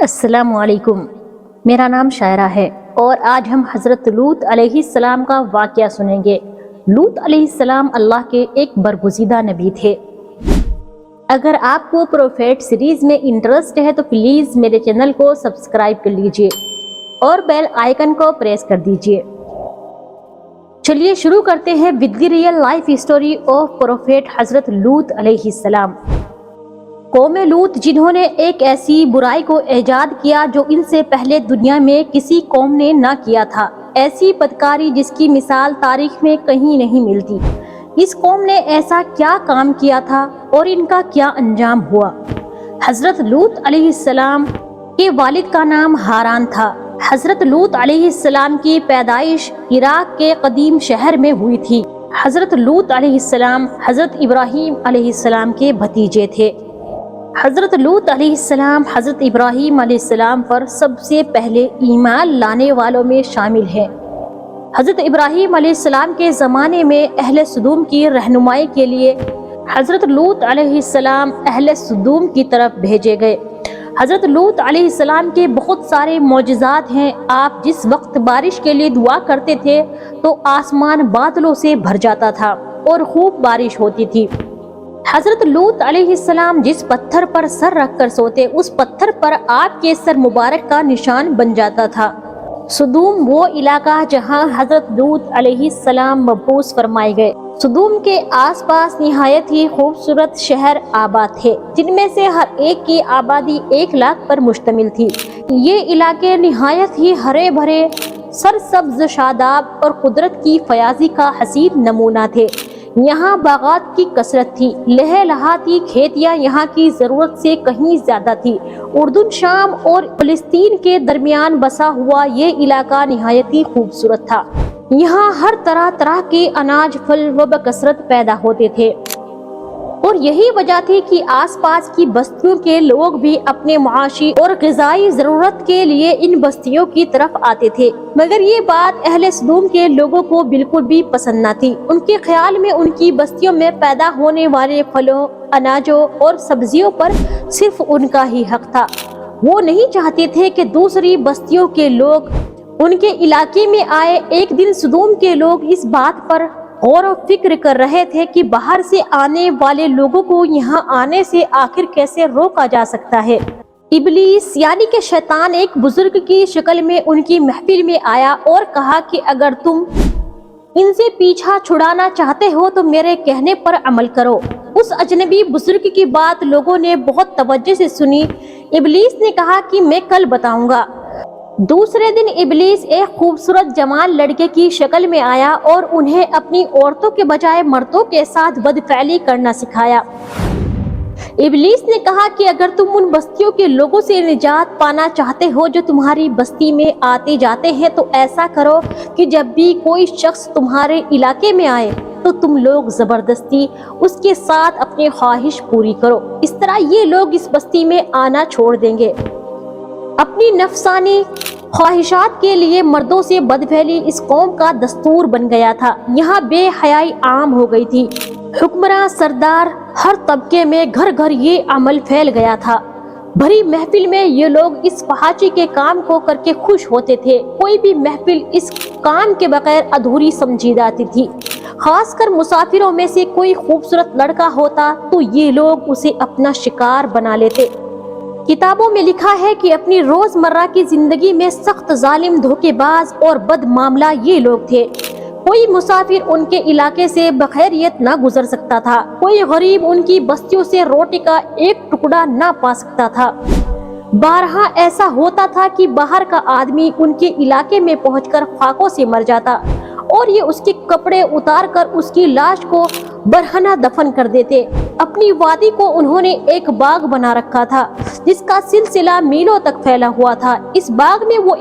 السلام علیکم، میرا نام شاعرہ ہے اور آج ہم حضرت لوط علیہ السلام کا واقعہ سنیں گے۔ لوط علیہ السلام اللہ کے ایک برگزیدہ نبی تھے۔ اگر آپ کو پروفیٹ سیریز میں انٹرسٹ ہے تو پلیز میرے چینل کو سبسکرائب کر لیجئے اور بیل آئیکن کو پریس کر دیجئے۔ چلیے شروع کرتے ہیں with the real life history of prophet حضرت لوط علیہ السلام۔ قوم لوط جنہوں نے ایک ایسی برائی کو ایجاد کیا جو ان سے پہلے دنیا میں کسی قوم نے نہ کیا تھا، ایسی بدکاری جس کی مثال تاریخ میں کہیں نہیں ملتی۔ اس قوم نے ایسا کیا کام کیا تھا اور ان کا کیا انجام ہوا؟ حضرت لوط علیہ السلام کے والد کا نام ہاران تھا۔ حضرت لوط علیہ السلام کی پیدائش عراق کے قدیم شہر میں ہوئی تھی۔ حضرت لوط علیہ السلام حضرت ابراہیم علیہ السلام کے بھتیجے تھے۔ حضرت لوط علیہ السلام حضرت ابراہیم علیہ السلام پر سب سے پہلے ایمان لانے والوں میں شامل ہیں۔ حضرت ابراہیم علیہ السلام کے زمانے میں اہل سدوم کی رہنمائی کے لیے حضرت لوط علیہ السلام اہل سدوم کی طرف بھیجے گئے۔ حضرت لوط علیہ السلام کے بہت سارے معجزات ہیں۔ آپ جس وقت بارش کے لیے دعا کرتے تھے تو آسمان بادلوں سے بھر جاتا تھا اور خوب بارش ہوتی تھی۔ حضرت لوط علیہ السلام جس پتھر پر سر رکھ کر سوتے اس پتھر پر آپ کے سر مبارک کا نشان بن جاتا تھا۔ سدوم وہ علاقہ جہاں حضرت لوط علیہ السلام مبعوث فرمائے گئے۔ سدوم کے آس پاس نہایت ہی خوبصورت شہر آباد تھے جن میں سے ہر ایک کی آبادی 1 لاکھ پر مشتمل تھی۔ یہ علاقے نہایت ہی ہرے بھرے، سرسبز، شاداب اور قدرت کی فیاضی کا حسین نمونہ تھے۔ یہاں باغات کی کثرت تھی، لہہ لہاتی کھیتیاں یہاں کی ضرورت سے کہیں زیادہ تھی۔ اردن، شام اور فلسطین کے درمیان بسا ہوا یہ علاقہ نہایت ہی خوبصورت تھا۔ یہاں ہر طرح کے اناج، پھل و بکثرت پیدا ہوتے تھے اور یہی وجہ تھی کہ آس پاس کی بستیوں کے لوگ بھی اپنے معاشی اور غذائی ضرورت کے لیے ان بستیوں کی طرف آتے تھے۔ مگر یہ بات اہل سدوم کے لوگوں کو بالکل بھی پسند نہ تھی۔ ان کے خیال میں ان کی بستیوں میں پیدا ہونے والے پھلوں، اناجوں اور سبزیوں پر صرف ان کا ہی حق تھا۔ وہ نہیں چاہتے تھے کہ دوسری بستیوں کے لوگ ان کے علاقے میں آئے۔ ایک دن سدوم کے لوگ اس بات پر غور و فکر کر رہے تھے کہ باہر سے آنے والے لوگوں کو یہاں آنے سے آخر کیسے روکا جا سکتا ہے۔ ابلیس یعنی کہ شیطان ایک بزرگ کی شکل میں ان کی محفل میں آیا اور کہا کہ اگر تم ان سے پیچھا چھڑانا چاہتے ہو تو میرے کہنے پر عمل کرو۔ اس اجنبی بزرگ کی بات لوگوں نے بہت توجہ سے سنی۔ ابلیس نے کہا کہ میں کل بتاؤں گا۔ دوسرے دن ابلیس ایک خوبصورت جوان لڑکے کی شکل میں آیا اور انہیں اپنی عورتوں کے بجائے مردوں کے ساتھ بدفعلی کرنا سکھایا۔ ابلیس نے کہا کہ اگر تم ان بستیوں کے لوگوں سے نجات پانا چاہتے ہو جو تمہاری بستی میں آتے جاتے ہیں تو ایسا کرو کہ جب بھی کوئی شخص تمہارے علاقے میں آئے تو تم لوگ زبردستی اس کے ساتھ اپنی خواہش پوری کرو۔ اس طرح یہ لوگ اس بستی میں آنا چھوڑ دیں گے۔ اپنی نفسانی خواہشات کے لیے مردوں سے بدفعلی اس قوم کا دستور بن گیا تھا۔ یہاں بے حیائی عام ہو گئی تھی۔ حکمراں، سردار، ہر طبقے میں گھر گھر یہ عمل پھیل گیا تھا۔ بھری محفل میں یہ لوگ اس فحاشی کے کام کو کر کے خوش ہوتے تھے۔ کوئی بھی محفل اس کام کے بغیر ادھوری سمجھی جاتی تھی۔ خاص کر مسافروں میں سے کوئی خوبصورت لڑکا ہوتا تو یہ لوگ اسے اپنا شکار بنا لیتے۔ کتابوں میں لکھا ہے کہ اپنی روزمرہ کی زندگی میں سخت ظالم، دھوکے باز اور بد معاملہ یہ لوگ تھے۔ کوئی مسافر ان کے علاقے سے بخیریت نہ گزر سکتا تھا۔ کوئی غریب ان کی بستیوں سے روٹی کا ایک ٹکڑا نہ پا سکتا تھا۔ بارہا ایسا ہوتا تھا کہ باہر کا آدمی ان کے علاقے میں پہنچ کر خاکوں سے مر جاتا اور یہ اس کے کپڑے اتار کر اس کی لاش کو برہنہ دفن کر دیتے۔ اپنی وادی کو انہوں نے ایک باغ بنا رکھا تھا جس کا سلسلہ میلوں تک پھیلا ہوا تھا۔ اس باغ میں وہ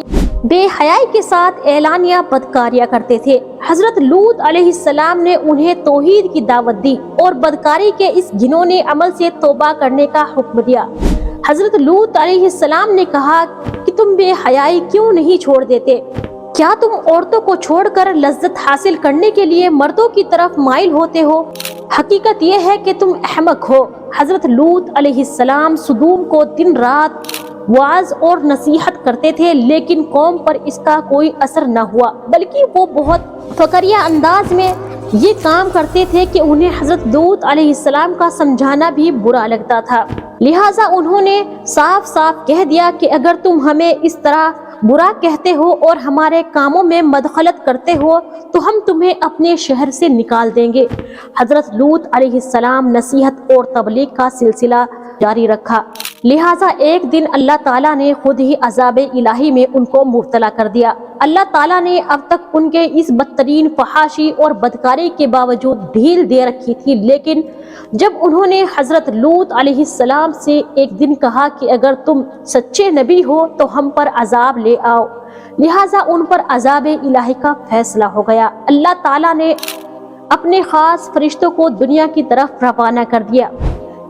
بے حیائی کے ساتھ اعلانیہ بدکاریاں کرتے تھے۔ حضرت لوط علیہ السلام نے انہیں توحید کی دعوت دی اور بدکاری کے اس گھنونے عمل سے توبہ کرنے کا حکم دیا۔ حضرت لوط علیہ السلام نے کہا کہ تم بے حیائی کیوں نہیں چھوڑ دیتے؟ کیا تم عورتوں کو چھوڑ کر لذت حاصل کرنے کے لیے مردوں کی طرف مائل ہوتے ہو؟ حقیقت یہ ہے کہ تم احمق ہو۔ حضرت لوط علیہ السلام سدوم کو دن رات वाज और नसीहत करते थे, लेकिन कौम पर इसका कोई असर न हुआ, बल्कि वो बहुत फकरिया अंदाज में ये काम करते थे कि उन्हें हजरत लूत अलैहिस्सलाम का समझाना भी बुरा लगता था। लिहाजा उन्होंने साफ साफ कह दिया कि अगर तुम हमें इस तरह बुरा कहते हो और हमारे कामों में मदखलत करते हो तो हम तुम्हें अपने शहर से निकाल देंगे। हजरत लूत अलैहिस्सलाम नसीहत और तबलीग का सिलसिला जारी रखा। लिहाजा एक दिन अल्लाह ताला ने खुद ही अज़ाब इलाही में उनको मुब्तला कर दिया। अल्लाह ताला ने अब तक उनके इस बदतरीन फहाशी और बदकारी के बावजूद ढील दे रखी थी, लेकिन जब उन्होंने हजरत लूत अलैहिस्सलाम से एक दिन कहा कि अगर तुम सच्चे नबी हो तो हम पर अजाब ले आओ, लिहाजा उन पर अजाब इलाही का फैसला हो गया। अल्लाह ताला ने अपने खास फरिश्तों को दुनिया की तरफ रवाना कर दिया।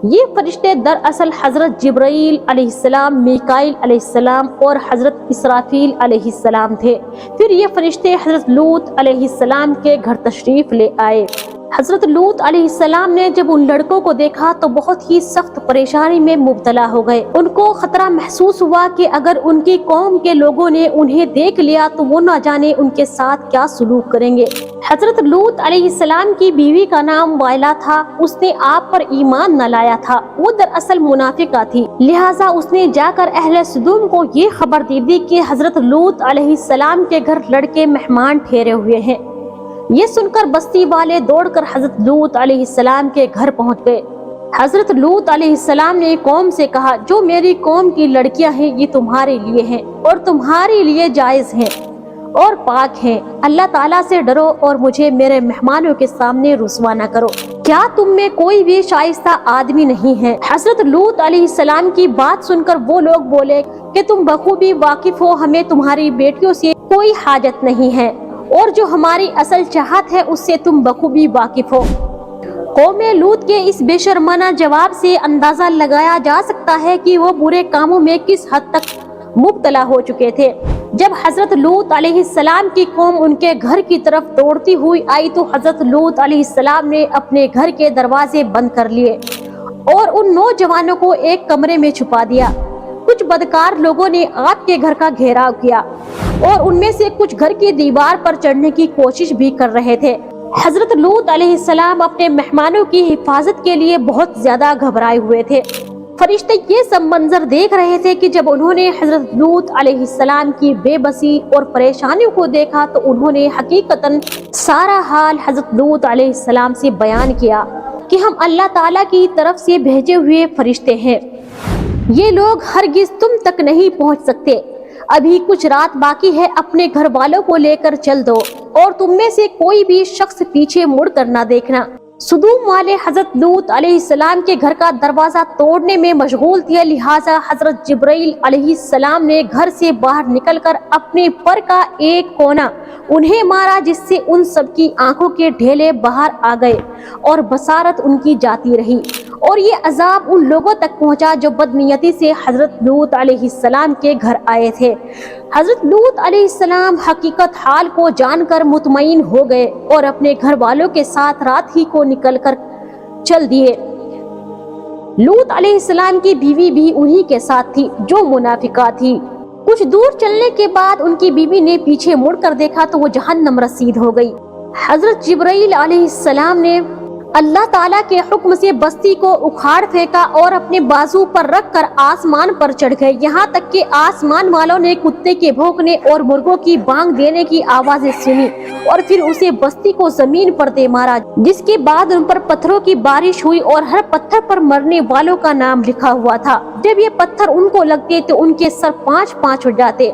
ये फरिश्ते दरअसल हजरत जिब्राईल अलैहिस्सलाम, मीकाईल अलैहिस्सलाम और हजरत इसराफील अलैहिस्सलाम थे। फिर ये फरिश्ते हजरत लूत अलैहिस्सलाम के घर तशरीफ ले आए। हजरत लूत अलैहिस्सलाम ने जब उन लड़कों को देखा तो बहुत ही सख्त परेशानी में मुब्तला हो गए। उनको खतरा महसूस हुआ कि अगर उनकी कौम के लोगों ने उन्हें देख लिया तो वो न जाने उनके साथ क्या सलूक करेंगे। हजरत लूत अलैहिस्सलाम की बीवी का नाम वाइला था। उसने आप पर ईमान न लाया था, वो दरअसल मुनाफिका थी। लिहाजा उसने जाकर अहले सदूम को ये खबर दे दी कि हजरत लूत अलैहिस्सलाम के घर लड़के मेहमान ठहरे हुए हैं। ये सुनकर बस्ती वाले दौड़कर हजरत लूत अलैहिस्सलाम के घर पहुंच गए। हजरत लूत अलैहिस्सलाम ने कौम से कहा, जो मेरी कौम की लड़कियां हैं ये तुम्हारे लिए हैं और तुम्हारे लिए जायज हैं और पाक हैं। अल्लाह ताला से डरो और मुझे मेरे मेहमानों के सामने रुस्वा न करो। क्या तुम में कोई भी शाइस्ता आदमी नहीं है? हजरत लूत अलैहिस्सलाम की बात सुनकर वो लोग बोले कि तुम बखूबी वाकिफ हो, हमें तुम्हारी बेटियों से कोई हाजत नहीं है और जो हमारी असल चाहत है उससे तुम बखूबी वाकिफ हो। कौमे लूत के इस बेशर्माना जवाब से अंदाजा लगाया जा सकता है कि वो बुरे कामों में किस हद तक मुब्तला हो चुके थे। जब हजरत लूत अलैहिस्सलाम की कौम उनके घर की तरफ दौड़ती हुई आई तो हजरत लूत अलैहिस्सलाम ने अपने घर के दरवाजे बंद कर लिए और उन नौजवानों को एक कमरे में छुपा दिया। कुछ बदकार लोगों ने आपके घर का घेराव किया और उनमें से कुछ घर की दीवार पर चढ़ने की कोशिश भी कर रहे थे। हजरत लूत अलैहिस्सलाम अपने मेहमानों की हिफाजत के लिए बहुत ज्यादा घबराए हुए थे। फरिश्ते ये सब मंजर देख रहे थे कि जब उन्होंने हजरत लूत अलैहिस्सलाम की बेबसी और परेशानियों को देखा तो उन्होंने हकीकतन सारा हाल हजरत लूत अलैहिस्सलाम से बयान किया कि हम अल्लाह ताला की तरफ से भेजे हुए फरिश्ते हैं। ये लोग हरगिज तुम तक नहीं पहुंच सकते। अभी कुछ रात बाकी है, अपने घर वालों को लेकर चल दो और तुम में से कोई भी शख्स पीछे मुड़ कर ना देखना। सदूम वाले हजरत लूत अलैहिस्सलाम के घर का दरवाजा तोड़ने में मशगूल थे, लिहाजा हजरत जिब्राईल अलैहिस्सलाम ने घर से बाहर निकलकर अपने पर का एक कोना उन्हें मारा, जिससे उन सबकी आंखों के ढेले बाहर आ गए और बसारत उनकी जाती रही। और ये अजाब उन लोगों तक पहुंचा जो बदनीयती से हजरत लूत अलैहिस्सलाम के घर आए थे। हजरत लूत अलैहिस्सलाम हकीकत हाल को जानकर मुतमईन हो गए और अपने घर वालों के साथ रात ही को निकलकर चल दिए। लूत अलैहिस्सलाम की बीवी भी उन्हीं के साथ थी जो मुनाफिका थी। कुछ दूर चलने के बाद उनकी बीवी ने पीछे मुड़कर देखा तो वो जहन्नम रसीद हो गई। हजरत जिब्राईल अलैहिस्सलाम ने अल्लाह ताला के हुक्म से बस्ती को उखाड़ फेंका और अपने बाजू पर रखकर आसमान पर चढ़ गए। यहाँ तक कि आसमान वालों ने कुत्ते के भौंकने और मुर्गों की बांग देने की आवाजें सुनी और फिर उसे बस्ती को जमीन पर दे मारा, जिसके बाद उन पर पत्थरों की बारिश हुई और हर पत्थर पर मरने वालों का नाम लिखा हुआ था। जब ये पत्थर उनको लगते तो उनके सर 5-5 उठ जाते।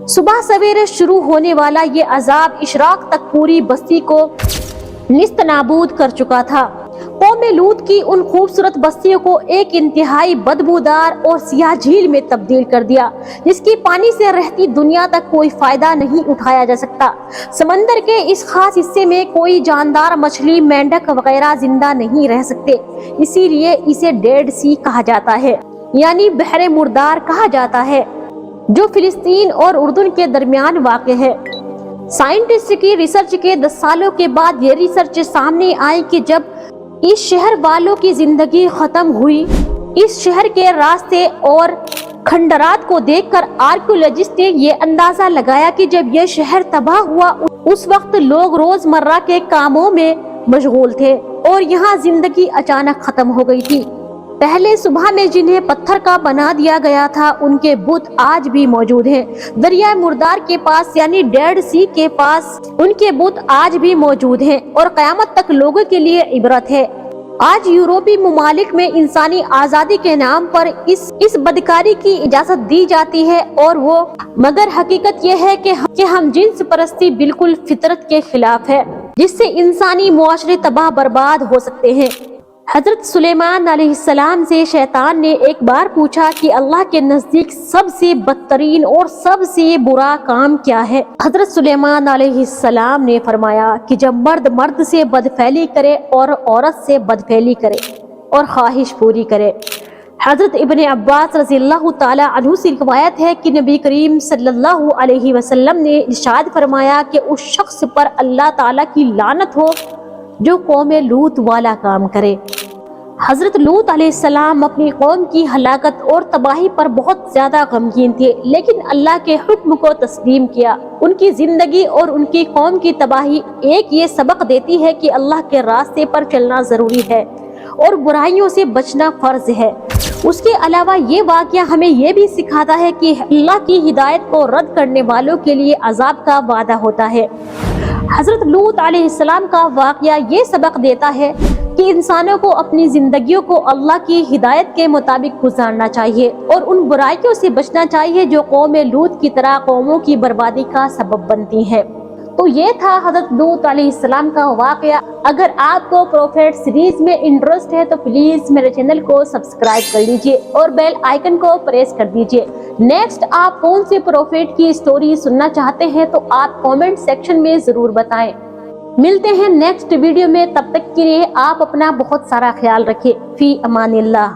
सुबह सवेरे शुरू होने वाला ये अजाब इशराक तक पूरी बस्ती को निस्त नाबूद कर चुका था। कौमे लूत की उन खूबसूरत बस्तियों को एक इंतहाई बदबूदार और सियाह झील में तब्दील कर दिया, जिसकी पानी से रहती दुनिया तक कोई फायदा नहीं उठाया जा सकता। समंदर के इस खास हिस्से में कोई जानदार मछली, मेंढक वगैरह जिंदा नहीं रह सकते, इसीलिए इसे डेड सी कहा जाता है, यानी बहरे मुर्दार कहा जाता है, जो फिलिस्तीन और उर्दून के दरमियान वाक़ है। साइंटिस्ट की रिसर्च के 10 सालों के बाद ये रिसर्च सामने आई कि जब इस शहर वालों की जिंदगी खत्म हुई, इस शहर के रास्ते और खंडरात को देखकर आर्कियोलॉजिस्ट ने ये अंदाजा लगाया कि जब ये शहर तबाह हुआ उस वक्त लोग रोजमर्रा के कामों में मशगूल थे और यहाँ जिंदगी अचानक खत्म हो गई थी। पहले सुबह में जिन्हें पत्थर का बना दिया गया था उनके बुत आज भी मौजूद हैं। दरिया मुर्दार के पास यानी डेड सी के पास उनके बुत आज भी मौजूद हैं और कयामत तक लोगों के लिए इबरत है। आज यूरोपीय मुमालिक में इंसानी आजादी के नाम पर इस बदकारी की इजाजत दी जाती है और वो मगर हकीकत यह है कि हम जिन्स परस्ती बिल्कुल फितरत के खिलाफ है, जिससे इंसानी मुआशरे तबाह बर्बाद हो सकते हैं। हजरत सुलेमान अलैहिस्सलाम से शैतान ने एक बार पूछा कि अल्लाह के नजदीक सबसे बदतरीन और सबसे बुरा काम क्या है। हजरत सुलेमान अलैहिस्सलाम ने फरमाया कि जब मर्द मर्द से बदफैली करे और औरत से बदफैली करे और ख्वाहिश पूरी करे। हजरत इब्ने अब्बास रज़ियल्लाहु ताला अन्हु से रिवायत है कि नबी करीम सल्लल्लाहु अलैहि वसल्लम ने इरशाद फरमाया कि उस शख्स पर अल्लाह ताला की लानत हो जो कौम लूत वाला काम करे। हजरत लूत अलैहिस्सलाम अपनी कौम की हलाकत और तबाही पर बहुत ज्यादा गमगीन थे, लेकिन अल्लाह के हुक्म को तस्लीम किया। उनकी जिंदगी और उनकी कौम की तबाही एक ये सबक देती है कि अल्लाह के रास्ते पर चलना जरूरी है और बुराइयों से बचना फर्ज है। उसके अलावा ये वाक़या हमें ये भी सिखाता है कि अल्लाह की हिदायत को रद्द करने वालों के लिए अजाब का वादा होता है। हजरत लूत अलैहिस्सलाम का वाक़या ये सबक देता है कि इंसानों को अपनी जिंदगियों को अल्लाह की हिदायत के मुताबिक गुजारना चाहिए और उन बुराइयों से बचना चाहिए जो कौम लूत की तरह कौमों की बर्बादी का सबब बनती है। तो ये था हजरत लूत अलैहिस्सलाम का वाक़या। अगर आपको प्रोफेट सीरीज में इंटरेस्ट है तो प्लीज मेरे चैनल को सब्सक्राइब कर लीजिए और बेल आइकन को प्रेस कर दीजिए। नेक्स्ट आप कौन से प्रोफेट की स्टोरी सुनना चाहते हैं तो आप कमेंट सेक्शन में जरूर बताएं। मिलते हैं नेक्स्ट वीडियो में, तब तक के लिए आप अपना बहुत सारा ख्याल रखें। फी अमानिल्लाह।